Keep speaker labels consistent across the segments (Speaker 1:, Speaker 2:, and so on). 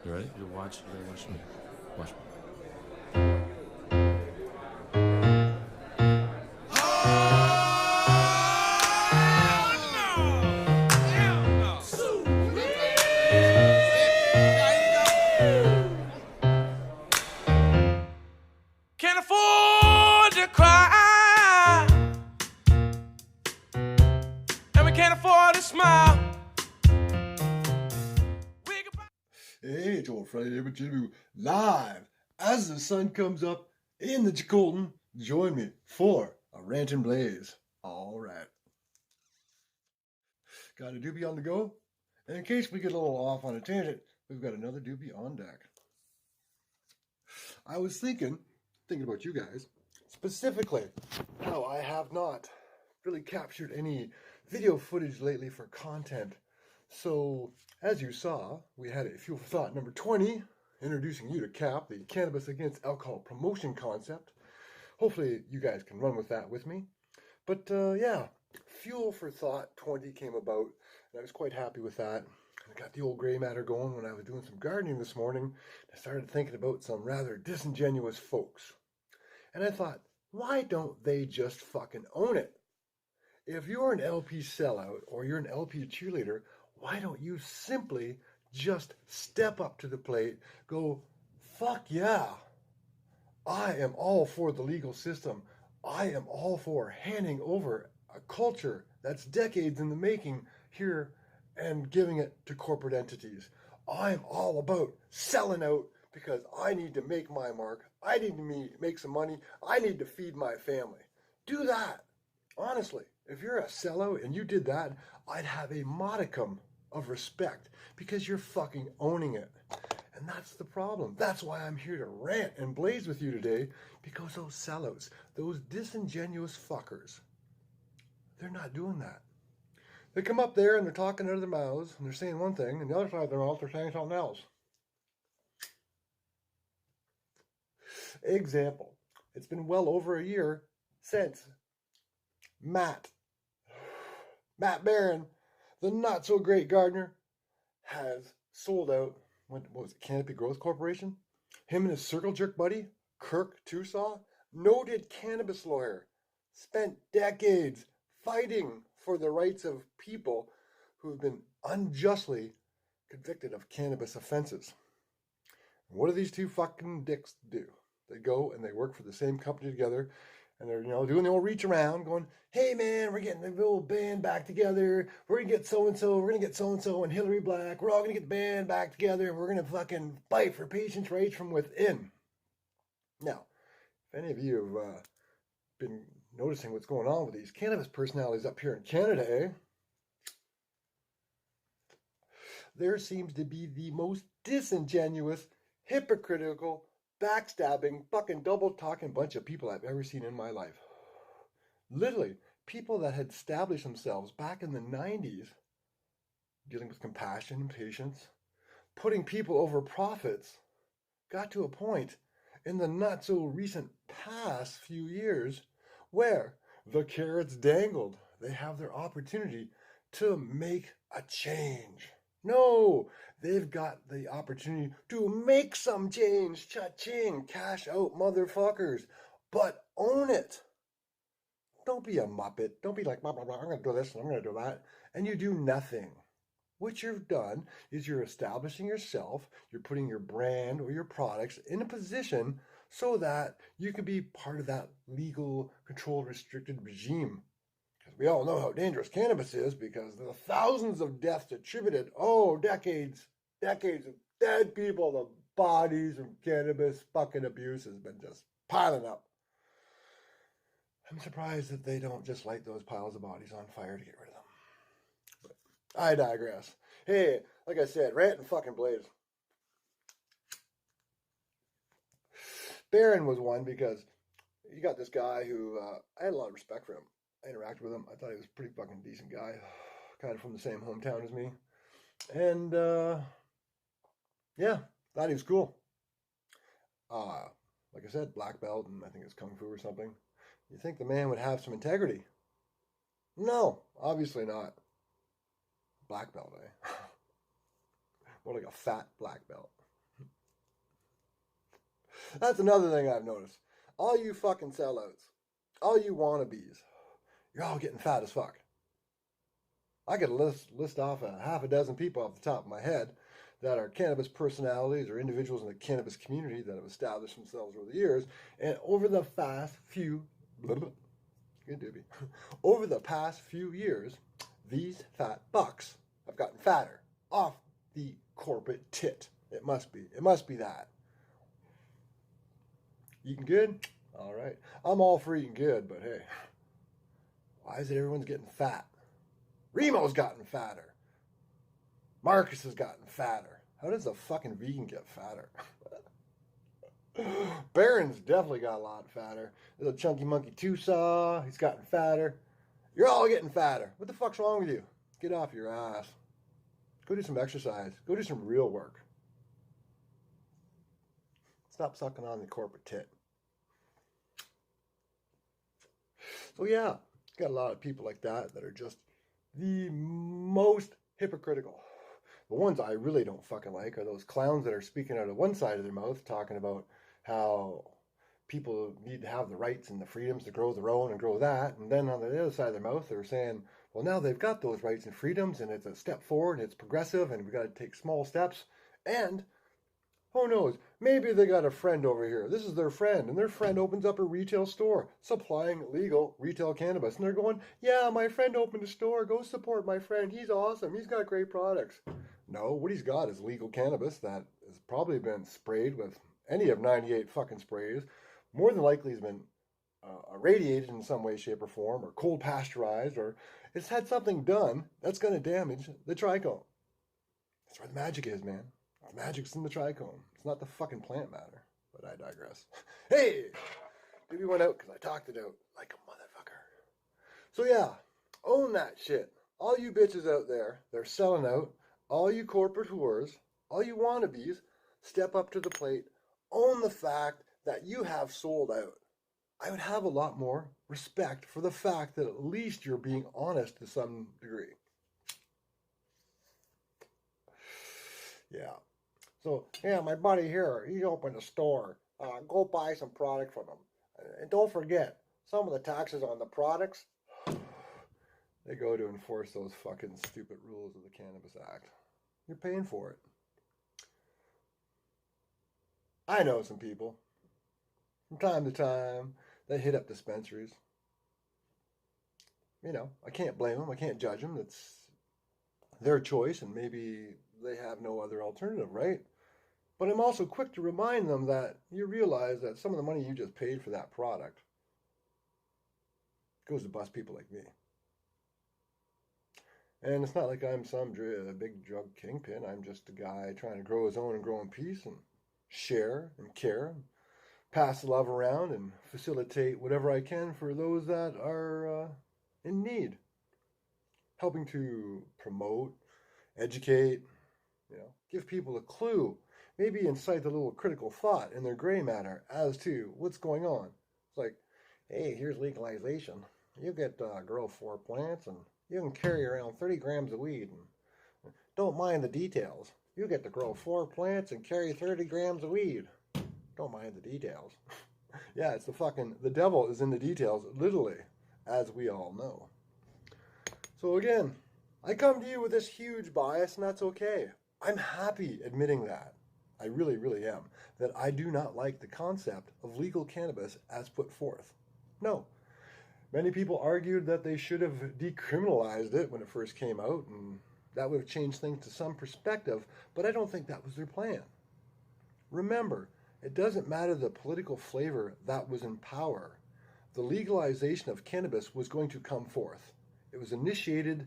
Speaker 1: You ready? You gotta watch me. Watch me.
Speaker 2: Can't afford to cry, and we can't afford to smile.
Speaker 3: Hey, it's old Friday Night Jimmy live as the sun comes up in the Colton. Join me for a rant and blaze. All right. Got a doobie on the go? And in case we get a little off on a tangent, we've got another doobie on deck. I was thinking about you guys, specifically how I have not really captured any video footage lately for content. So, as you saw, we had a Fuel for Thought number 20, introducing you to CAP, the Cannabis Against Alcohol Promotion concept. Hopefully you guys can run with that with me. But yeah, Fuel for Thought 20 came about, and I was quite happy with that. I got the old gray matter going when I was doing some gardening this morning. I started thinking about some rather disingenuous folks. And I thought, why don't they just fucking own it? If you're an LP sellout or you're an LP cheerleader, why don't you simply just step up to the plate, go, fuck yeah, I am all for the legal system. I am all for handing over a culture that's decades in the making here and giving it to corporate entities. I'm all about selling out because I need to make my mark. I need to make some money. I need to feed my family. Do that. Honestly, if you're a sellout and you did that, I'd have a modicum of respect because you're fucking owning it. And that's the problem. That's why I'm here to rant and blaze with you today, because those sellouts, those disingenuous fuckers, they're not doing that. They come up there and they're talking out of their mouths and they're saying one thing, and the other side of their mouth they're saying something else. Example, it's been well over a year since Matt Barron, the not so great Gardner, has sold out, what was it, Canopy Growth Corporation? Him and his circle jerk buddy, Kirk Tusaw, noted cannabis lawyer, spent decades fighting for the rights of people who have been unjustly convicted of cannabis offenses. What do these two fucking dicks do? They go and they work for the same company together, and they're, doing the old reach around, going, hey man, we're getting the old band back together. We're going to get so-and-so, we're going to get so-and-so and Hillary Black. We're all going to get the band back together, and we're going to fucking fight for patients' rights from within. Now, if any of you have been noticing what's going on with these cannabis personalities up here in Canada, there seems to be the most disingenuous, hypocritical, backstabbing, fucking double-talking bunch of people I've ever seen in my life. Literally, people that had established themselves back in the 90s, dealing with compassion and patience, putting people over profits, got to a point in the not-so-recent past few years where the carrots dangled. They have their opportunity to make a change. No, they've got the opportunity to make some change. Cha-ching, cash out, motherfuckers. But own it. Don't be a muppet. Don't be like, blah, blah, blah, I'm going to do this and I'm going to do that. And you do nothing. What you've done is you're establishing yourself, you're putting your brand or your products in a position so that you can be part of that legal, controlled, restricted regime. Because we all know how dangerous cannabis is, because the thousands of deaths attributed, decades of dead people, the bodies of cannabis fucking abuse has been just piling up. I'm surprised that they don't just light those piles of bodies on fire to get rid of them. But I digress. Hey, like I said, rant and fucking blaze. Barron was one because you got this guy who I had a lot of respect for him. I interacted with him. I thought he was a pretty fucking decent guy, kind of from the same hometown as me. And yeah, thought he was cool. Like I said, black belt, and I think it's kung fu or something. You think the man would have some integrity? No, obviously not. Black belt, eh? More like a fat black belt. That's another thing I've noticed. All you fucking sellouts, all you wannabes, you're all getting fat as fuck. I could list off a half a dozen people off the top of my head that are cannabis personalities or individuals in the cannabis community that have established themselves over the years. And over the past few, over the past few years, these fat bucks have gotten fatter off the corporate tit. It must be. It must be that. Eating good? All right. I'm all for eating good, but hey, why is it everyone's getting fat? Remo's gotten fatter. Marcus has gotten fatter. How does a fucking vegan get fatter? Baron's definitely got a lot fatter. There's a chunky monkey Tusaw. He's gotten fatter. You're all getting fatter. What the fuck's wrong with you? Get off your ass. Go do some exercise. Go do some real work. Stop sucking on the corporate tit. So yeah, got a lot of people like that that are just the most hypocritical. The ones I really don't fucking like are those clowns that are speaking out of one side of their mouth, talking about how people need to have the rights and the freedoms to grow their own and grow that. And then on the other side of their mouth, they're saying, well, now they've got those rights and freedoms and it's a step forward and it's progressive and we got to take small steps. And who knows? Maybe they got a friend over here. This is their friend, and their friend opens up a retail store supplying legal retail cannabis. And they're going, yeah, my friend opened a store. Go support my friend. He's awesome. He's got great products. No, what he's got is legal cannabis that has probably been sprayed with any of 98 fucking sprays. More than likely has been irradiated in some way, shape, or form, or cold pasteurized, or it's had something done that's going to damage the trichome. That's where the magic is, man. The magic's in the trichome. It's not the fucking plant matter. But I digress. Hey! Maybe went out because I talked it out like a motherfucker. So yeah, own that shit. All you bitches out there, they're selling out. All you corporate whores, all you wannabes, step up to the plate. Own the fact that you have sold out. I would have a lot more respect for the fact that at least you're being honest to some degree. Yeah. So, yeah, my buddy here, he opened a store. Go buy some product from him. And don't forget, some of the taxes on the products, they go to enforce those fucking stupid rules of the Cannabis Act. You're paying for it. I know some people, from time to time, they hit up dispensaries. You know, I can't blame them. I can't judge them. It's their choice, and maybe they have no other alternative, right? But I'm also quick to remind them that you realize that some of the money you just paid for that product goes to bust people like me. And it's not like I'm some big drug kingpin. I'm just a guy trying to grow his own and grow in peace and share and care, and pass the love around and facilitate whatever I can for those that are in need. Helping to promote, educate, give people a clue. Maybe incite a little critical thought in their gray matter as to what's going on. It's like, hey, here's legalization. You get grow 4 plants and you can carry around 30 grams of weed. And don't mind the details. You get to grow 4 plants and carry 30 grams of weed. Don't mind the details. Yeah, it's the devil is in the details, literally, as we all know. So again, I come to you with this huge bias, and that's okay. I'm happy admitting that. I really, really am. That I do not like the concept of legal cannabis as put forth. No. Many people argued that they should have decriminalized it when it first came out, and that would have changed things to some perspective, but I don't think that was their plan. Remember, it doesn't matter the political flavor that was in power. The legalization of cannabis was going to come forth. It was initiated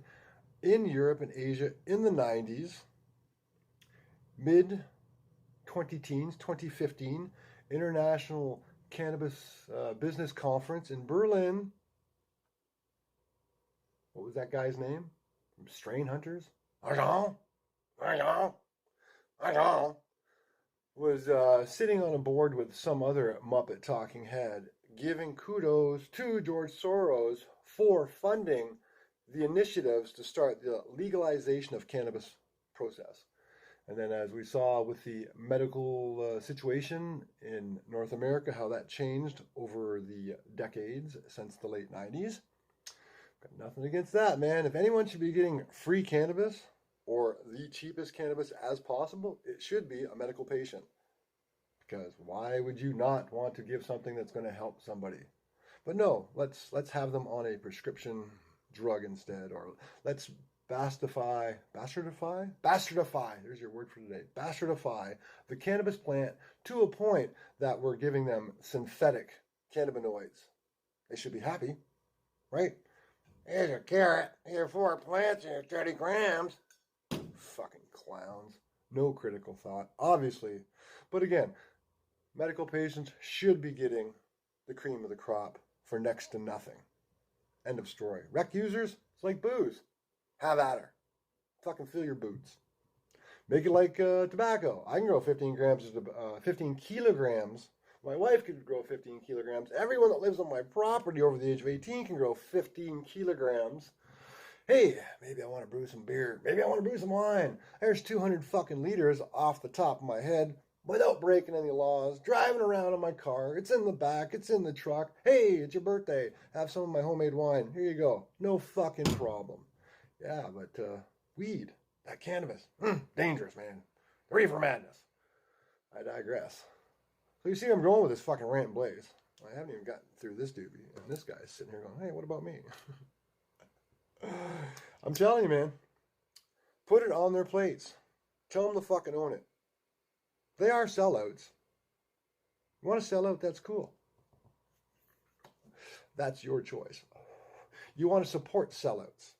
Speaker 3: in Europe and Asia in the 90s, mid-2010s, 2015, International Cannabis Business Conference in Berlin. What was that guy's name? Strain Hunters? Was sitting on a board with some other Muppet talking head, giving kudos to George Soros for funding the initiatives to start the legalization of cannabis process. And then as we saw with the medical situation in North America, how that changed over the decades since the late 90s. Got nothing against that, man. If anyone should be getting free cannabis or the cheapest cannabis as possible, it should be a medical patient. Because why would you not want to give something that's going to help somebody? But no, let's have them on a prescription drug instead, or let's bastardify, there's your word for today, bastardify the cannabis plant to a point that we're giving them synthetic cannabinoids. They should be happy, right? Here's a carrot, here's 4 plants, here's 30 grams. Fucking clowns. No critical thought, obviously. But again, medical patients should be getting the cream of the crop for next to nothing. End of story. Rec users, it's like booze. Have at her. Fucking fill your boots. Make it like tobacco. I can grow 15 kilograms. My wife could grow 15 kilograms. Everyone that lives on my property over the age of 18 can grow 15 kilograms. Hey, maybe I want to brew some beer. Maybe I want to brew some wine. There's 200 fucking liters off the top of my head without breaking any laws, driving around in my car. It's in the back. It's in the truck. Hey, it's your birthday. Have some of my homemade wine. Here you go. No fucking problem. Yeah, but weed, that cannabis, dangerous, man. Reefer madness. I digress. So you see I'm going with this fucking rant and blaze. I haven't even gotten through this doobie. And this guy's sitting here going, hey, what about me? I'm telling you, man. Put it on their plates. Tell them to fucking own it. They are sellouts. You want to sell out? That's cool. That's your choice. You want to support sellouts.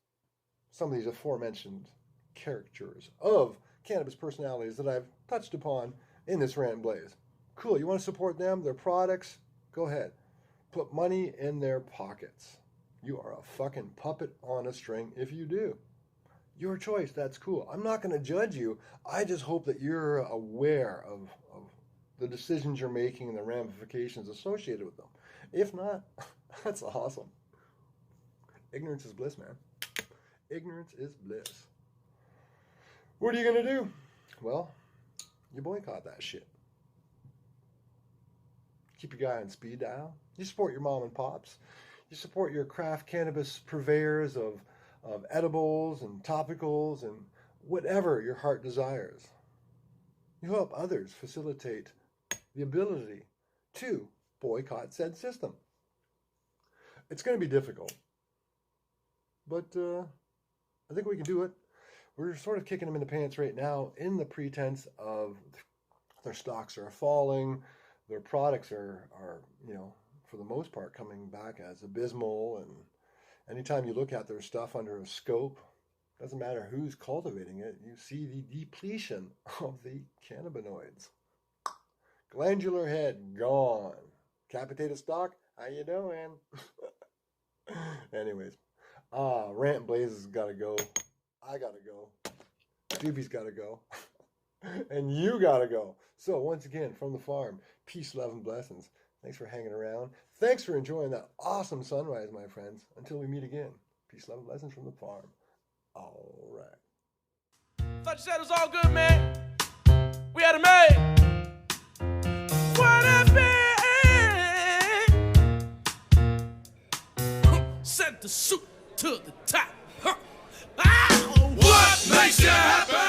Speaker 3: Some of these aforementioned caricatures of cannabis personalities that I've touched upon in this rant and blaze. Cool. You want to support them, their products? Go ahead. Put money in their pockets. You are a fucking puppet on a string if you do. Your choice. That's cool. I'm not going to judge you. I just hope that you're aware of the decisions you're making and the ramifications associated with them. If not, that's awesome. Ignorance is bliss, man. Ignorance is bliss. What are you going to do? Well, you boycott that shit. Keep your guy on speed dial. You support your mom and pops. You support your craft cannabis purveyors of edibles and topicals and whatever your heart desires. You help others facilitate the ability to boycott said system. It's going to be difficult, but I think we can do it. We're sort of kicking them in the pants right now in the pretense of their stocks are falling, their products are for the most part coming back as abysmal, and anytime you look at their stuff under a scope, doesn't matter who's cultivating it, you see the depletion of the cannabinoids. Glandular head gone. Capitated stalk, how you doing? Anyways, Rant and Blaze has got to go. I got to go. Doobie's got to go. And you got to go. So once again, from the farm, peace, love, and blessings. Thanks for hanging around. Thanks for enjoying that awesome sunrise, my friends. Until we meet again, peace, love, and blessings from the farm. All right.
Speaker 2: Thought you said it was all good, man. We had it made. What a sent the suit to the top. Huh. Ah! What makes you happy?